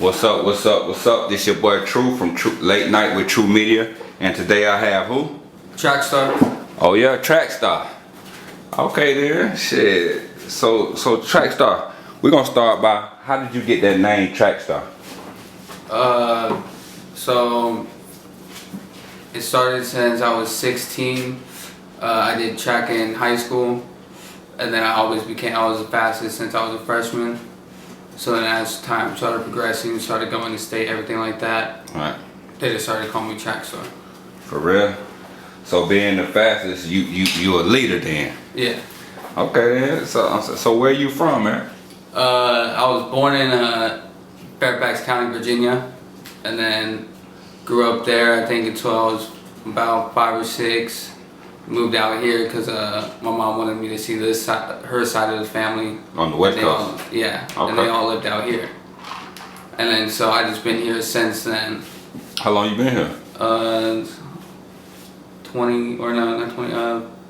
What's up, what's up, what's up? This your boy True from Late Night with TRUMEDIA. And today I have who? Trackstar. Oh yeah, Trackstar. Okay then, shit. So Trackstar, we're gonna start by, how did you get that name Trackstar? So it started since I was 16. I did track in high school, and then I was the fastest since I was a freshman. So then as time started progressing, started going to state, everything like that, Right. they just started calling me Trackstar. For real? So being the fastest, you a leader then? Yeah. Okay then. So where you from, man? I was born in Fairfax County, Virginia, and then grew up there. I think until I was about 5 or 6. Moved out here because my mom wanted me to see her side of the family. On the West Coast? Yeah, okay. And they all lived out here. And then so I just been here since then. How long you been here?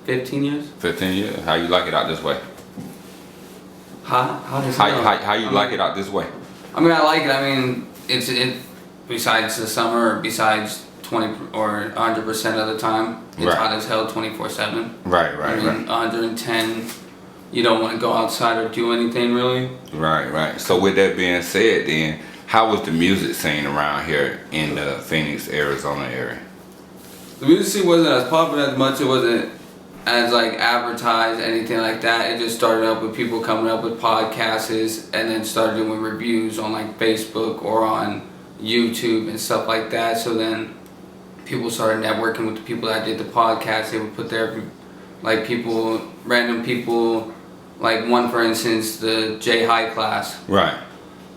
15 years. 15 years. How you like it out this way? How you like it out this way? I mean, I like it. I mean, it's besides the summer, besides 20 or 100% of the time, it's right. hot as hell 24/7. Right. I mean, 110, you don't want to go outside or do anything really. Right. So with that being said, then how was the music scene around here in the Phoenix, Arizona area? The music scene wasn't as popular as much. It wasn't as like advertised, anything like that. It just started up with people coming up with podcasts and then started doing reviews on like Facebook or on YouTube and stuff like that. So then people started networking with the people that did the podcast. They would put their like random people, like one for instance, the J High class. Right.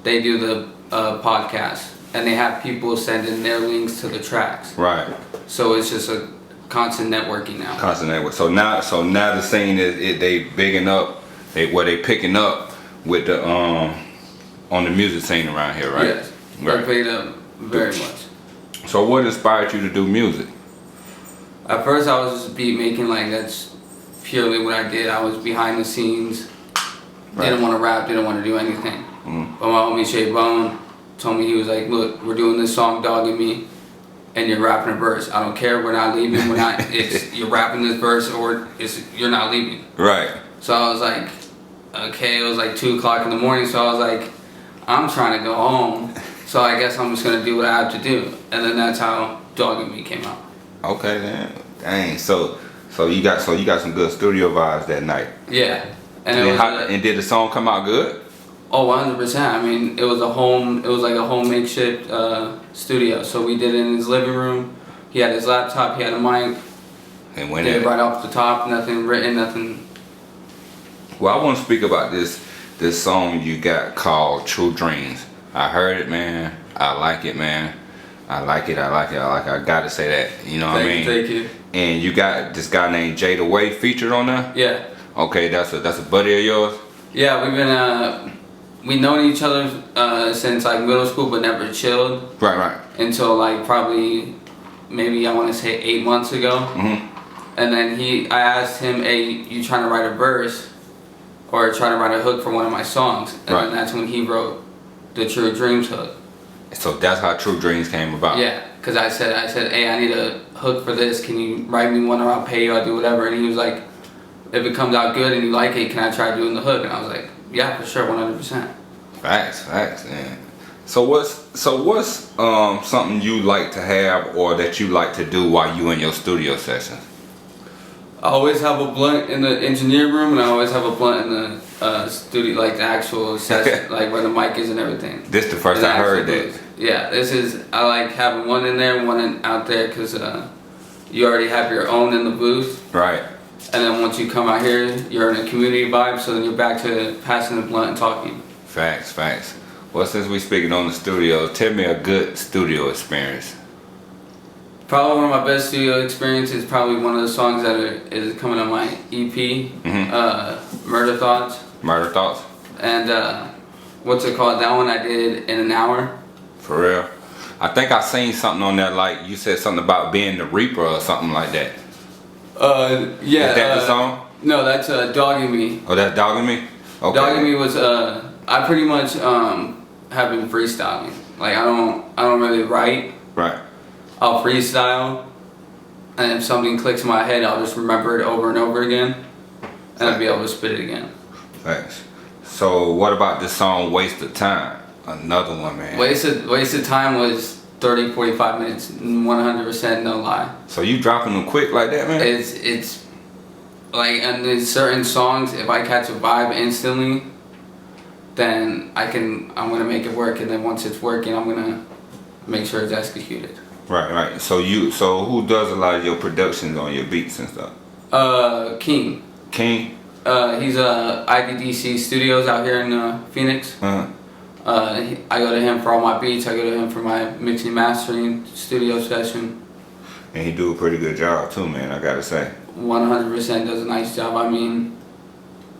They do the podcast and they have people send in their links to the tracks. Right. So it's just a constant networking now. Constant network. So now the scene is they bigging up. They picking up with the on the music scene around here, right? Yes. Right. They played up very much. So what inspired you to do music? At first I was just beat making, like that's purely what I did. I was behind the scenes. Right. Didn't want to rap, didn't want to do anything. Mm. But my homie Shay Bone told me, he was like, look, we're doing this song Dogging Me and you're rapping a verse. I don't care, we're not leaving, you're rapping this verse or you're not leaving. Right. So I was like, okay, it was like 2 o'clock in the morning, so I was like, I'm trying to go home. So I guess I'm just gonna do what I have to do, and then that's how Dogging Me came out. Okay then, dang. So you got some good studio vibes that night. Yeah, and did the song come out good? Oh, 100%. I mean, it was like a home makeshift studio. So we did it in his living room. He had his laptop, he had a mic. And when did it right off the top, nothing written, nothing. Well, I want to speak about this song you got called True Dreams. I heard it, man. I like it, man. I like it. I gotta say that. You know what I mean? Thank you. And you got this guy named Jada Way featured on there? Yeah. Okay, that's a buddy of yours? Yeah, we've known each other since like middle school, but never chilled. Right. Until like probably maybe I want to say 8 months ago. Mm-hmm. And then I asked him, hey, you trying to write a verse or trying to write a hook for one of my songs? And then that's when he wrote the True Dreams hook. So that's how True Dreams came about? Yeah, because I said, hey, I need a hook for this. Can you write me one or I'll pay you, I'll do whatever. And he was like, if it comes out good and you like it, can I try doing the hook? And I was like, yeah, for sure, 100%. Facts, man. So what's something you like to have or that you like to do while you in your studio sessions? I always have a blunt in the engineer room, and I always have a blunt in the studio, like the actual session, like where the mic is and everything. This the first I heard that. Yeah, I like having one in there, one out there, because you already have your own in the booth. Right. And then once you come out here, you're in a community vibe, so then you're back to passing the blunt and talking. Facts. Well, since we speaking on the studio, tell me a good studio experience. Probably one of my best studio experiences, probably one of the songs that is coming on my EP, Murder Thoughts. Murder Thoughts. And what's it called? That one I did in an hour. For real? I think I seen something on there, like you said something about being the Reaper or something like that. Yeah. Is that the song? No, that's Dogging Me. Oh, that's Dogging Me? Okay. Dogging Me was, I pretty much have been freestyling. Like I don't really write. Right. I'll freestyle, and if something clicks in my head, I'll just remember it over and over again, and I'll be able to spit it again. Thanks. So what about this song "Waste of Time"? Another one, man. Waste of Time was 30, 45 minutes, 100% no lie. So you dropping them quick like that, man? It's like, and there's certain songs, if I catch a vibe instantly, then I'm gonna make it work, and then once it's working, I'm gonna make sure it's executed. Right. So who does a lot of your productions on your beats and stuff? King. King? He's IDDC Studios out here in Phoenix. Uh-huh. I go to him for all my beats. I go to him for my mixing and mastering studio session. And he do a pretty good job too, man, I gotta say. 100% does a nice job. I mean,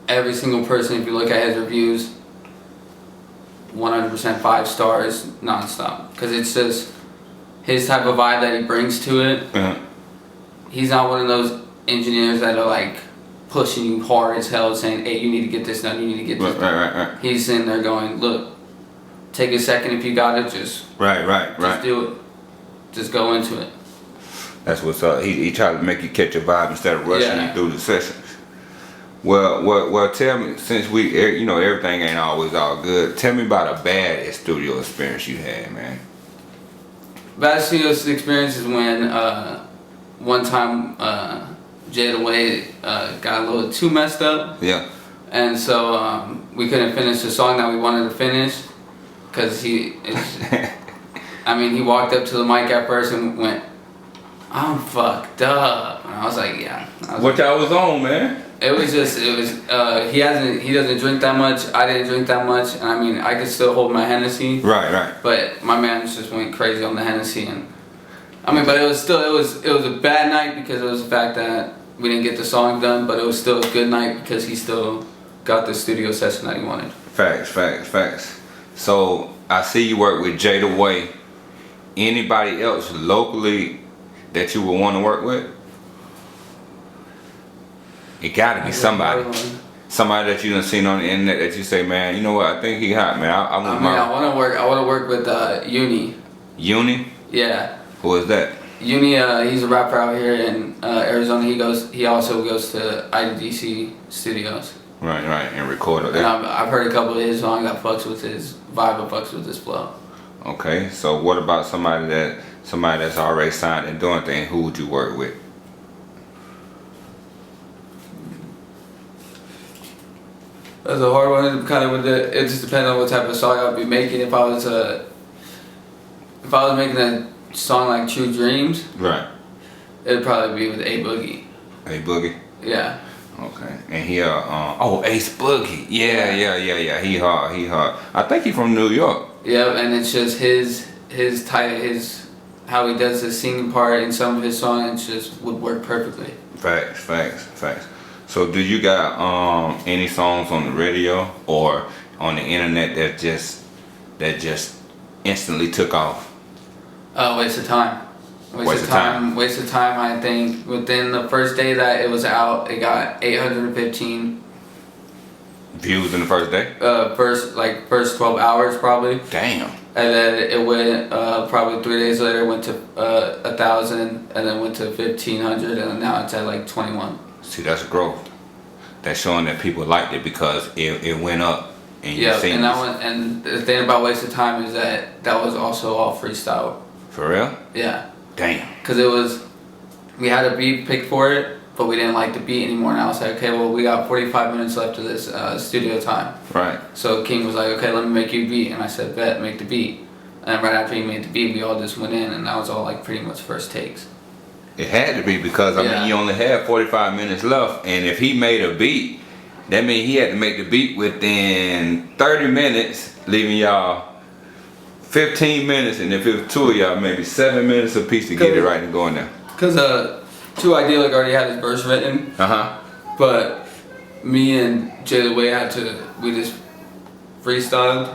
every single person, if you look at his reviews, 100% 5 stars nonstop. Because it's just his type of vibe that he brings to it. Uh-huh. He's not one of those engineers that are like pushing you hard as hell, saying, "Hey, you need to get this done. You need to get this done." Right. He's sitting there going, "Look, take a second if you got it. Just Right. do it. Just go into it." That's what's up. He tried to make you catch a vibe instead of rushing you through the sessions. Well, tell me, since everything ain't always all good, tell me about a bad studio experience you had, man. Bad studio experience is when one time Jada Way got a little too messed up. Yeah. And so we couldn't finish the song that we wanted to finish because he walked up to the mic at first and went, "I'm fucked up," and I was like, "Yeah." What y'all was on, man? It was he doesn't drink that much. I didn't drink that much, and I mean I could still hold my Hennessy. Right. But my man just went crazy on the Hennessy, and but it was a bad night because it was the fact that we didn't get the song done, but it was still a good night because he still got the studio session that he wanted. Facts. So I see you work with Jada Way. Anybody else locally that you would want to work with? It gotta be somebody. Somebody that you done seen on the internet that you say, man, you know what? I think he hot, man. I want to work with Uni. Uni? Yeah. Who is that? Uni, he's a rapper out here in Arizona. He also goes to IDDC Studios. Right, and record it. And I've heard a couple of his songs. I fucks with his vibe. I fucks with his flow. Okay, so what about somebody that's already signed and doing things? Who would you work with? That's a hard one. It just depends on what type of song I'd be making. If I was making a song like True Dreams, right, it'd probably be with A Boogie. A Boogie. Yeah. Okay, and he Ace Boogie. Yeah. He hard. I think he's from New York. Yeah, and it's just his how he does the singing part in some of his songs just would work perfectly. Facts. So do you got any songs on the radio or on the internet that just instantly took off? Waste of Time. Waste of Time. I think within the first day that it was out, it got 815 views in the first day. First 12 hours probably. Damn. And then it went probably 3 days later. It went to 1,000, and then went to 1,500, and now it's at like 21. See, that's growth. That's showing that people liked it because it went up. And and the thing about Waste of Time is that was also all freestyle. For real? Yeah. Damn. Because we had a beat picked for it, but we didn't like the beat anymore. And I was like, okay, well, we got 45 minutes left of this studio time. Right. So King was like, okay, let me make you a beat. And I said, bet, make the beat. And right after he made the beat, we all just went in, and that was all like pretty much first takes. It had to be because, I mean, you only had 45 minutes left. And if he made a beat, that means he had to make the beat within 30 minutes, leaving y'all 15 minutes. And if it was two of y'all, maybe 7 minutes apiece to get it right and going there. Because Two Ideal already had his verse written. But me and Jada Way we just freestyled.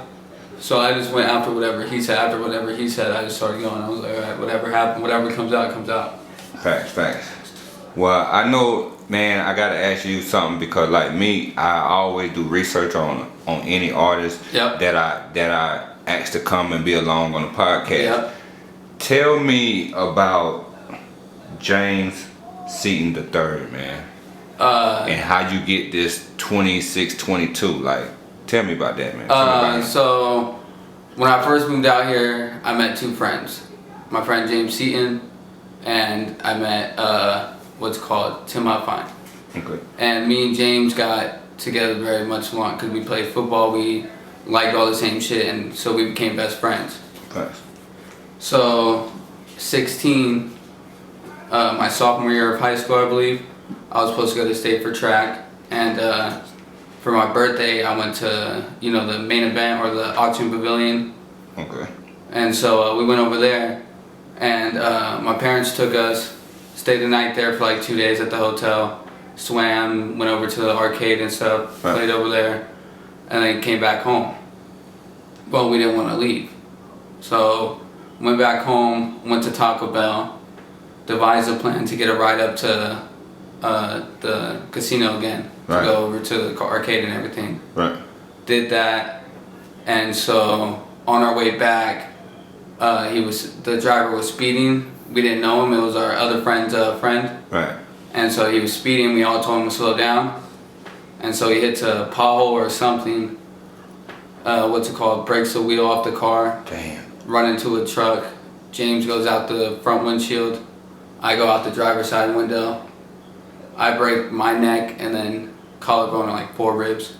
So I just went after whatever he said. After whatever he said, I just started going. I was like, all right, whatever happened, whatever comes out, comes out. Facts. Well, I know, man, I gotta ask you something because, like me, I always do research on any artist that I asked to come and be along on the podcast. Yep. Tell me about James Seaton III, man. And how you get this 2622. Like, tell me about that, man. So when I first moved out here, I met two friends. My friend James Seaton, and I met Tim Huffine. Okay. And me and James got together very much long because we played football. We liked all the same shit, and so we became best friends. Nice. So 16, my sophomore year of high school, I believe, I was supposed to go to state for track, and for my birthday I went to the main event, or the auction pavilion. Okay. And so we went over there, and my parents took us, stayed the night there for like 2 days at the hotel, swam, went over to the arcade and stuff, Right. played over there, and then came back home. Well, we didn't want to leave, so went back home, went to Taco Bell, devised a plan to get a ride up to the casino again, Right. to go over to the arcade and everything. Right. Did that, and so on our way back, the driver was speeding. We didn't know him. It was our other friend's friend. Right. And so he was speeding. We all told him to slow down, and so he hits a pothole or something. Breaks the wheel off the car. Damn. Run into a truck. James goes out the front windshield. I go out the driver's side window. I break my neck and then collarbone and like 4 ribs.